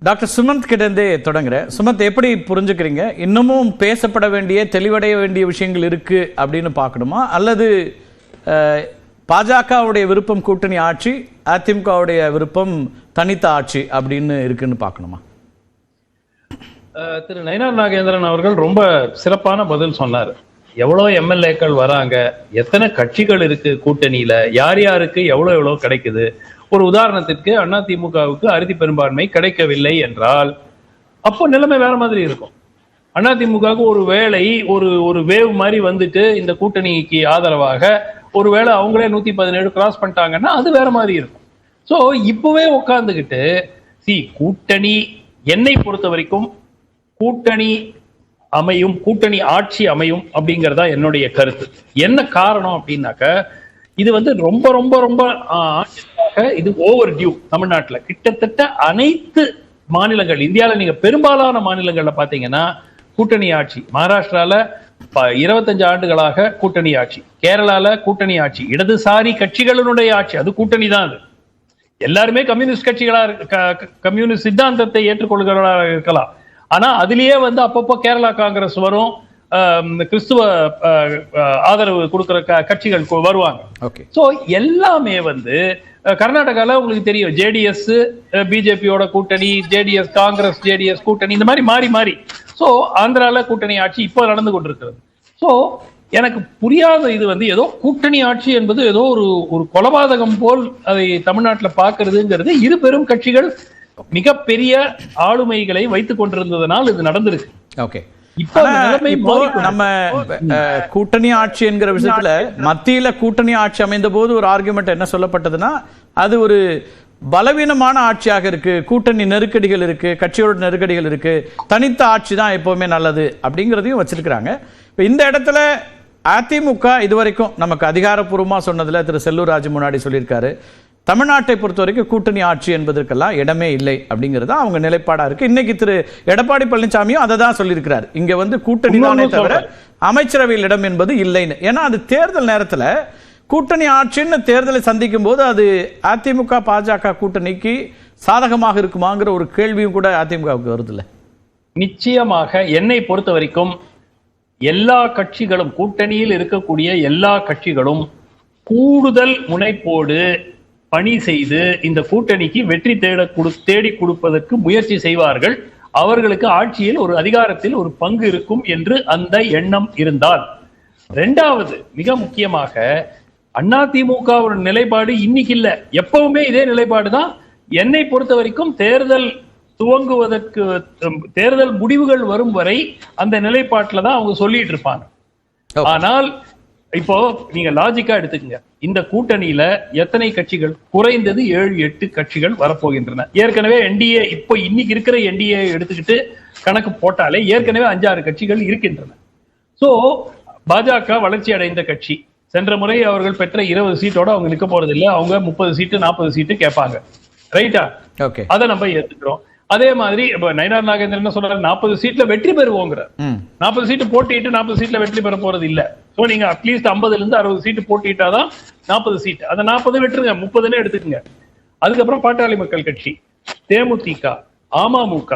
Doctor Sumanth கிட்டே தொடங்குறேன். சுமந்த், எப்படி புரிஞ்சுக்கிறீங்க? இன்னமும் பேசப்பட வேண்டிய, தெளிவடைய வேண்டிய விஷயங்கள் இருக்கு அப்படின்னு பார்க்கணுமா, அல்லது பாஜகவுடைய விருப்பம் கூட்டணி ஆட்சி, அதிமுகவுடைய விருப்பம் தனித்த ஆட்சி அப்படின்னு இருக்குன்னு பார்க்கணுமா? திரு நயினார் நாகேந்திரன் அவர்கள் ரொம்ப சிறப்பான பதில் சொன்னார். எவ்வளோ எம்எல்ஏக்கள் வராங்க, எத்தனை கட்சிகள் இருக்கு கூட்டணியில, யார் யாருக்கு எவ்வளோ கிடைக்குது. ஒரு உதாரணத்திற்கு அதிமுகவுக்கு அறுதி பெரும்பான்மை கிடைக்கவில்லை என்றால் அப்போ நிலைமை வேற மாதிரி இருக்கும். அதிமுகவுக்கு ஒரு வேளை ஒரு வேவ் மாதிரி வந்துட்டு இந்த கூட்டணிக்கு ஆதரவாக ஒருவேளை அவங்களே 117 கிராஸ் பண்ணிட்டாங்கன்னா அது வேற மாதிரி இருக்கும். ஸோ இப்பவே உட்கார்ந்துக்கிட்டு கூட்டணி, என்னை பொறுத்த வரைக்கும் கூட்டணி அமையும், கூட்டணி ஆட்சி அமையும் அப்படிங்கறதா என்னுடைய கருத்து. என்ன காரணம் அப்படின்னாக்க, இது ரொம்ப ரொம்ப ரொம்ப இது ஓவர் டியூ. தமிழ்நாட்டுல கிட்டத்தட்ட அனைத்து மாநிலங்கள், இந்தியாவில நீங்க பெரும்பாலான மாநிலங்கள்ல பாத்தீங்கன்னா கூட்டணி ஆட்சி. மகாராஷ்டிரால 25 ஆண்டுகளாக கூட்டணி ஆட்சி, கேரளால கூட்டணி ஆட்சி, இடதுசாரி கட்சிகளினுடைய ஆட்சி, அது கூட்டணி தான். அது எல்லாருமே கம்யூனிஸ்ட் கட்சிகளா, கம்யூனிஸ்ட் சித்தாந்தத்தை ஏற்றுக்கொள்கிறவர்களாக இருக்கலாம். ஆனா அதுலயே அப்பப்போ கேரளா காங்கிரஸ் வரும், கிறிஸ்துவ ஆதரவு கொடுக்கிற கட்சிகள் வருவாங்க. சோ எல்லாமே கர்நாடகால உங்களுக்கு தெரியும், ஜேடிஎஸ் பிஜேபியோட கூட்டணி, ஜேடிஎஸ் காங்கிரஸ், ஜேடிஎஸ் கூட்டணி, இந்த மாதிரி மாறி மாறி. சோ ஆந்திரால கூட்டணி ஆட்சி இப்போ நடந்து கொண்டிருக்கிறது. சோ எனக்கு புரியாத இது ஏதோ கூட்டணி ஆட்சி என்பது ஏதோ ஒரு கொலபாதகம் போல் அதை தமிழ்நாட்டுல பாக்குறதுங்கிறது, இரு பெரும் கட்சிகள் மிகப்பெரிய ஆளுமைகளை வைத்துக் கொண்டிருந்ததனால் இது நடந்திருக்கு. ஓகே, நம்ம கூட்டணி ஆட்சி என்கிற விஷயத்துல மத்தியில கூட்டணி ஆட்சி அமைந்த போது ஒரு ஆர்குமெண்ட் என்ன சொல்லப்பட்டதுன்னா, அது ஒரு பலவீனமான ஆட்சியாக இருக்கு, கூட்டணி நெருக்கடிகள் இருக்கு, கட்சியோட நெருக்கடிகள் இருக்கு, தனித்த ஆட்சி தான் எப்பவுமே நல்லது அப்படிங்கிறதையும் வச்சிருக்கிறாங்க. இப்ப இந்த இடத்துல அதிமுக இதுவரைக்கும் நமக்கு அதிகாரப்பூர்வமா சொன்னதுல திரு செல்லூர் ராஜு முன்னாடி சொல்லியிருக்காரு, தமிழ்நாட்டை பொறுத்த வரைக்கும் கூட்டணி ஆட்சி என்பதற்கெல்லாம் இடமே இல்லை அப்படிங்கிறது அவங்க நிலைப்பாடா இருக்கு. இன்னைக்கு திரு எடப்பாடி பழனிசாமியும் அதை தான் சொல்லியிருக்கிறார். இங்க கூட்டணி தானே தவிர அமைச்சரவையில் இடம் என்பது இல்லைன்னு. ஏன்னா அது தேர்தல் நேரத்தில் கூட்டணி ஆட்சின்னு தேர்தலை சந்திக்கும் போது அது அதிமுக பாஜக கூட்டணிக்கு சாதகமாக இருக்குமாங்கிற ஒரு கேள்வியும் கூட அதிமுகவுக்கு வருது இல்ல? நிச்சயமாக. என்னை பொறுத்த வரைக்கும் எல்லா கட்சிகளும், கூட்டணியில் இருக்கக்கூடிய எல்லா கட்சிகளும் கூடுதல் முனைப்போடு பணி செய்து இந்த கூட்டணிக்கு வெற்றி தேடி கொடுப்பதற்கு முயற்சி செய்வார்கள். அவர்களுக்கு ஆட்சியில் ஒரு அதிகாரத்தில் ஒரு பங்கு இருக்கும் என்று அந்த எண்ணம் இருந்தால். இரண்டாவது, மிக முக்கியமாக அதிமுக ஒரு நிலைப்பாடு இன்னைக்கு இல்ல, எப்பவுமே இதே நிலைப்பாடு தான். என்னை பொறுத்த வரைக்கும் தேர்தல் துவங்குவதற்கு, தேர்தல் முடிவுகள் வரும் வரை அந்த நிலைப்பாட்டில தான் அவங்க சொல்லிட்டு இருப்பாங்க. ஆனால் இப்போ நீங்க லாஜிக்கா எடுத்துக்கங்க, இந்த கூட்டணியில எத்தனை கட்சிகள்? குறைந்தது 7-8 கட்சிகள் வரப்போகின்றன. ஏற்கனவே என்டிஏ, இப்போ இன்னைக்கு இருக்கிற என்டிஏ எடுத்துக்கிட்டு கணக்கு போட்டாலே ஏற்கனவே 5-6 கட்சிகள் இருக்கின்றன. சோ பாஜக வளர்ச்சி அடைந்த கட்சி. சென்ற முறை அவர்கள் பெற்ற 20 சீட்டோட அவங்க நிக்க போறது இல்ல, அவங்க 30 சீட்டு 40 சீட்டு கேட்பாங்க. ரைட்டா? அதை நம்ம ஏத்துக்கிறோம். அதே மாதிரி இப்ப நயினார் நாகேந்திரன் என்ன சொல்றாரு, 40 சீட்ல வெற்றி பெறுவோங்கிற. 40 சீட்டு போட்டிட்டு 40 சீட்ல வெற்றி பெற போறது இல்ல. சோ நீங்க அட்லீஸ்ட் 50ல இருந்து 60 சீட்டு போட்டிட்டாதான் 40 சீட். அந்த 40 வெற்றுங்க, 30 எடுத்துக்கங்க. அதுக்கப்புறம் பாட்டாளி மக்கள் கட்சி, தேமுதிக, அமமுக.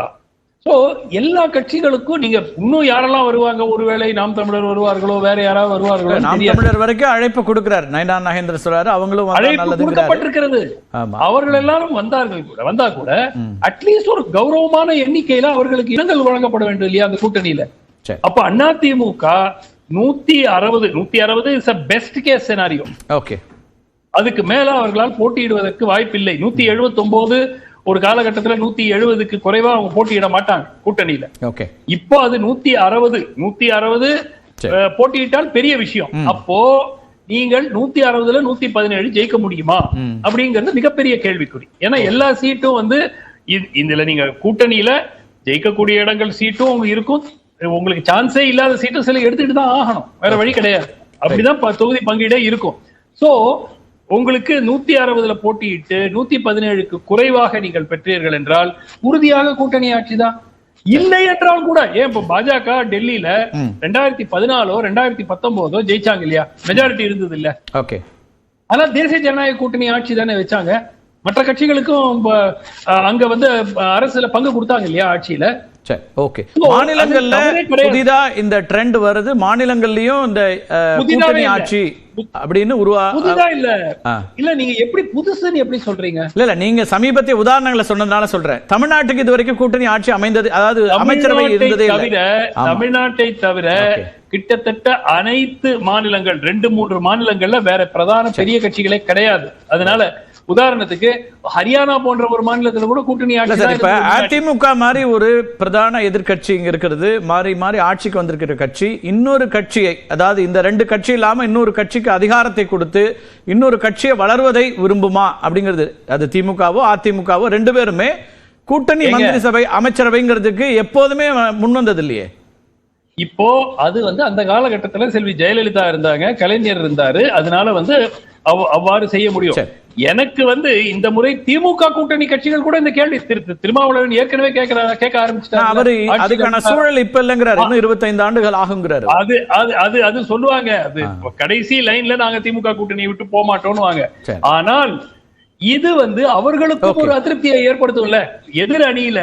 சோ எல்லா கட்சிகளுக்கும் நீங்க இன்னும் யாரெல்லாம் வருவாங்க, ஒருவேளை நாம் தமிழர் வருவார்களோ, வேற யாராவது வருவார்களோ. நாம் தமிழர் வரைக்கும் அழைப்பு கொடுக்கிறார் நயினார் நாகேந்திரன் சொல்றாரு, அவங்களும் அழைப்பு கொடுக்கப்பட்டிருக்கிறது. அவர்கள் எல்லாரும் வந்தா கூட அட்லீஸ்ட் ஒரு கௌரவமான எண்ணிக்கையில அவர்களுக்கு இடங்கள் வழங்கப்பட வேண்டும் இல்லையா அந்த கூட்டணியில. அப்ப AIADMK 160 is a best case scenario. Okay, அதுக்கு மேல அவர்களால் போட்டியிடுவதற்கு வாய்ப்பில்லை. 179 ஒரு காலகட்டத்தில் 170க்கு குறைவா அவங்க போட்டியிட மாட்டாங்க கூட்டணியில. இப்போ அது 160 போட்டியிட்டால் பெரிய விஷயம். அப்போ நீங்கள் 160ல 117 ஜெயிக்க முடியுமா அப்படிங்கிறது மிகப்பெரிய கேள்விக்குறி. ஏன்னா எல்லா சீட்டும் இதுல நீங்க கூட்டணியில ஜெயிக்கக்கூடிய இடங்கள் சீட்டும் இருக்கும், உங்களுக்கு சான்ஸே இல்லாத சீட்டும் சில எடுத்துட்டு தான் ஆகணும், வேற வழி கிடையாது. அப்படிதான் தொகுதி பங்கீடே இருக்கும். சோ உங்களுக்கு 160ல போட்டியிட்டு 117க்கு குறைவாக நீங்கள் பெற்றீர்கள் என்றால் உறுதியாக கூட்டணி ஆட்சி தான். இல்லை என்றால் கூட, ஏன் இப்ப பாஜக டெல்லியில 2014 2019 ஜெயிச்சாங்க இல்லையா, மெஜாரிட்டி இருந்தது இல்ல. ஆனா தேசிய ஜனநாயக கூட்டணி ஆட்சி தானே வச்சாங்க. மற்ற கட்சிகளுக்கும் அங்க வந்து அரசுல பங்கு கொடுத்தாங்க இல்லையா ஆட்சியில. சரி, ஓகே. மாநிலங்கள்ல புதிதா இந்த ட்ரெண்ட் வருது, மாநிலங்கள்லயும் இந்த கூட்டணி ஆட்சி அப்படின்னு புதிதா இல்ல நீங்க எப்படி புதுசுன்னு எப்படி சொல்றீங்க? இல்ல நீங்க சமீபத்திய உதாரணங்களை சொன்னதுனால சொல்றேன். தமிழ்நாட்டுக்கு இது வரைக்கும் கூட்டணி ஆட்சி அமைந்தது, அதாவது அமைச்சரவை இருந்ததே இல்ல. தமிழ்நாட்டை தவிர கிட்டத்தட்ட அனைத்து மாநிலங்கள் 2-3 மாநிலங்கள்ல வேற பிரதான பெரிய கட்சிகளே கிடையாது. அதனால உதாரணத்துக்கு ஹரியானா போன்ற ஒரு மாநிலத்துல கூட கூட்டணி ஆட்சி. இப்ப அதிமுக மாதிரி ஒரு பிரதான எதிர்கட்சி இங்க இருக்கிறது, மாறி மாறி ஆட்சிக்கு வந்திருக்கிற கட்சி இன்னொரு கட்சியை, அதாவது இந்த 2 கட்சி இல்லாம இன்னொரு கட்சிக்கு அதிகாரத்தை கொடுத்து இன்னொரு கட்சியை வளர்வதை விரும்புமா அப்படிங்கிறது. அது திமுகவோ அதிமுகவோ 2 பேருமே கூட்டணி மந்திரி சபை அமைச்சரவைங்கிறதுக்கு எப்போதுமே முன் வந்தது இல்லையே. இப்போ அது வந்து அந்த காலகட்டத்துல செல்வி ஜெயலலிதா இருந்தாங்க, கலைஞர் இருந்தாரு, அதனால வந்து அவ்வாறு செய்ய முடியும். எனக்கு வந்து இந்த முறை திமுக கூட்டணி கட்சிகள் கூட இந்த கேள்வி திருமாவளவன் ஏற்கனவே கேட்க ஆரம்பிச்சிட்டாரு. அவரு அதுக்கான சூழல் இப்ப இல்லங்கிறாரு, இன்னும் 25 ஆண்டுகள் ஆகுங்கிறாரு. அது சொல்லுவாங்க, அது கடைசி லைன்ல நாங்க திமுக கூட்டணியை விட்டு போக மாட்டோம்னு. ஆனால் இது வந்து அவர்களுக்கும் ஒரு அதிருப்தியை ஏற்படுத்தும்ல. எதிர் அணியில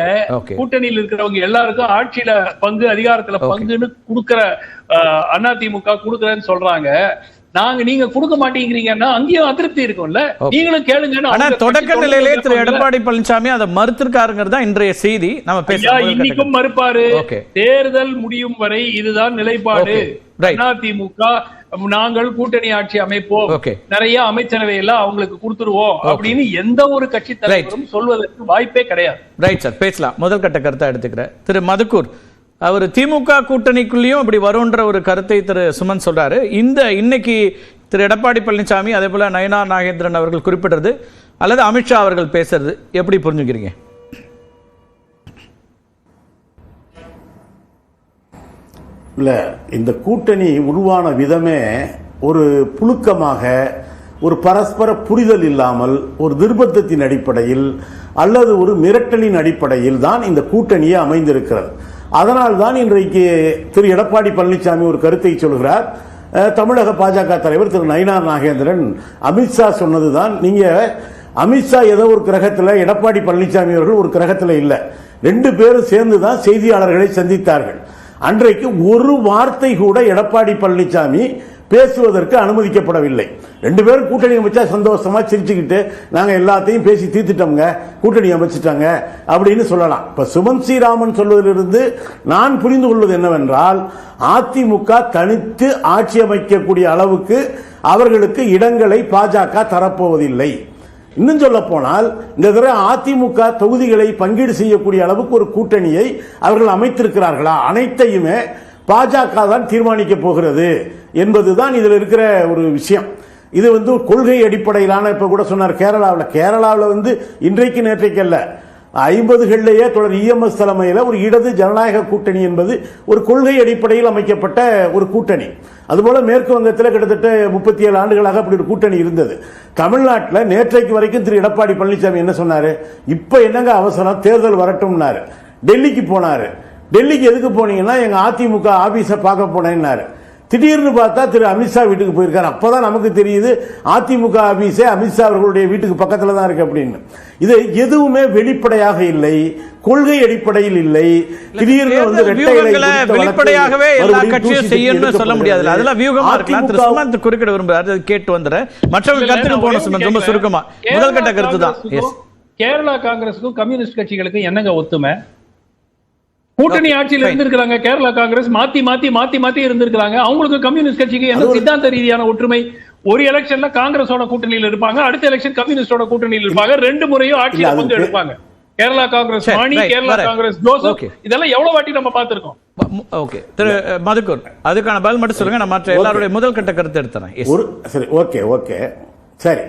கூட்டணியில் இருக்கிறவங்க எல்லாருக்கும் ஆட்சியில பங்கு, அதிகாரத்துல பங்குன்னு கொடுக்கிற அதிமுக கொடுக்கறேன்னு சொல்றாங்க. நீங்க கொடுக்க மாட்டேங்கிறீங்கன்னா அங்கேயும் அதிருப்தி இருக்கும்ல, நீங்களும் கேளுங்க. ஆனா தொடக்க நிலையிலே திரு எடப்பாடி பழனிசாமி அதை மறுத்திருக்காருங்கிறதா இன்றைய செய்தி. நம்ம பேசலாம். இன்னைக்கும் மறுப்பாரு. தேர்தல் முடியும் வரை இதுதான் நிலைப்பாடு. அதிமுக நாங்கள் கூட்டணி ஆட்சி அமைப்போம், நிறைய அமைச்சரவை எல்லாம் அவங்களுக்கு கொடுத்துருவோம் அப்படின்னு எந்த ஒரு கட்சி தலைவரும் சொல்வதற்கு வாய்ப்பே கிடையாது. ரைட் சார், பேசலாம். முதல் கட்ட கருத்தை எடுத்துக்கிறேன். திரு மதுக்கூர், அவர் திமுக கூட்டணிக்குள்ளேயும் அப்படி வரும்ன்ற ஒரு கருத்தை திரு சுமன் சொல்றாரு. இன்னைக்கு திரு எடப்பாடி பழனிசாமி அதே போல நயினார் நாகேந்திரன் அவர்கள் குறிப்பிடுறது அல்லது அமித்ஷா அவர்கள் பேசுறது எப்படி புரிஞ்சுக்கிறீங்க? இல்ல, இந்த கூட்டணி உருவான விதமே ஒரு புழுக்கமாக, ஒரு பரஸ்பர புரிதல் இல்லாமல், ஒரு நிர்பந்தத்தின் அடிப்படையில் அல்லது ஒரு மிரட்டலின் அடிப்படையில் தான் இந்த கூட்டணியே அமைந்திருக்கிறது. அதனால் தான் இன்றைக்கு திரு எடப்பாடி பழனிசாமி ஒரு கருத்தை சொல்கிறார். தமிழக பாஜக தலைவர் திரு நயினார் நாகேந்திரன் அமித்ஷா சொன்னதுதான், நீங்க அமித்ஷா ஏதோ ஒரு கிரகத்தில், எடப்பாடி பழனிசாமி அவர்கள் ஒரு கிரகத்தில் இல்லை, 2 பேரும் சேர்ந்து தான் செய்தியாளர்களை சந்தித்தார்கள். அன்றைக்கு ஒரு வார்த்தை கூட எடப்பாடி பழனிசாமி பேசுவதற்கு அனுமதிக்கப்படவில்லை. 2 பேரும் கூட்டணி அமைச்சா சந்தோஷமா சிரிச்சுக்கிட்டு நாங்க எல்லாத்தையும் பேசி தீர்த்துட்டோங்க, கூட்டணி அமைச்சிட்டாங்க அப்படின்னு சொல்லலாம். இப்ப சுமன் ஸ்ரீராமன் சொல்வதிலிருந்து நான் புரிந்து கொள்வது என்னவென்றால், அதிமுக தனித்து ஆட்சி அமைக்கக்கூடிய அளவுக்கு அவர்களுக்கு இடங்களை பாஜக தரப்போவதில்லை. இன்னும் சொல்ல போனால் இந்த தடவை அதிமுக தொகுதிகளை பங்கீடு செய்யக்கூடிய அளவுக்கு ஒரு கூட்டணியை அவர்கள் அமைத்திருக்கிறார்களா? அனைத்தையுமே பாஜக தான் தீர்மானிக்க போகிறது என்பதுதான் இதில் இருக்கிற ஒரு விஷயம். இது வந்து கொள்கை அடிப்படையிலான, இப்ப கூட சொன்னார் கேரளாவில் வந்து இன்றைக்கு நேற்றைக்கு அல்ல, 50களிலேயே தொடர் இஎம்எஸ் தலைமையில் ஒரு இடது ஜனநாயக கூட்டணி என்பது ஒரு கொள்கை அடிப்படையில் அமைக்கப்பட்ட ஒரு கூட்டணி. அதுபோல மேற்கு வங்கத்தில் கிட்டத்தட்ட 37 ஆண்டுகளாக அப்படி ஒரு கூட்டணி இருந்தது. தமிழ்நாட்டில் நேற்றைக்கு வரைக்கும் திரு எடப்பாடி பழனிசாமி என்ன சொன்னாரு? இப்ப என்னங்க அவசரம், தேர்தல் வரட்டும்னாரு. டெல்லிக்கு போனாரு. டெல்லிக்கு எதுக்கு போனீங்கன்னா எங்க அதிமுக ஆபீஸை பார்க்க போனேன்னாரு. திடீர்னு பார்த்தா திரு அமித்ஷா வீட்டுக்கு போயிருக்காரு. அப்பதான் நமக்கு தெரியுது அதிமுக ஆபீஸே அமித்ஷா அவர்களுடைய வீட்டுக்கு பக்கத்துல தான் இருக்கு அப்படின்னு. இது எதுவுமே வெளிப்படையாக இல்லை, கொள்கை அடிப்படையில் இல்லை. திடீர்னு வந்து வெளிப்படையாகவே எல்லா கட்சியும் செய்யணும்னு சொல்ல முடியாது. அதெல்லாம் வியூகமா இருக்கலாம். திரு சுமந்த் குறுக்கிட விரும்புறாரு, கேட்டு வந்துறேன். மற்றவங்க கருத்துக்கு போன சுமந்த் ரொம்ப சுருக்கமா முதல் கட்ட கருத்து தான். கேரளா காங்கிரஸுக்கும் கம்யூனிஸ்ட் கட்சிகளுக்கும் என்னங்க ஒத்துமை? கூட்டணி ஆட்சியில் இருந்திருக்காங்க. கேரளா காங்கிரஸ் மாத்தி மாத்தி மாத்தி மாத்தி இருந்திருக்காங்க. அவங்களுக்கு கம்யூனிஸ்ட் கட்சிக்கு என்ன சித்தாந்த ரீதியான ஒற்றுமை? ஒரு எலெக்ஷன்ல காங்கிரஸோட கூட்டணியில் இருப்பாங்க, அடுத்த எலெக்ஷன் கம்யூனிஸ்டோட கூட்டணியில் இருப்பாங்க. 2 முறையும் ஆட்சியில பங்கு எடுப்பாங்க. கேரளா காங்கிரஸ் மாணி, கேரளா காங்கிரஸ் ஜோசப், இதெல்லாம் எவ்வளவு வாட்டி நம்ம பார்த்திருக்கோம். ஓகே திரு மதுக்கூர், அதுக்கான பதில் மட்டும் சொல்லுங்க. நான் மற்ற எல்லாருடைய முதல் கட்ட கருத்து எடுத்துறேன். சரி, ஓகே சரி.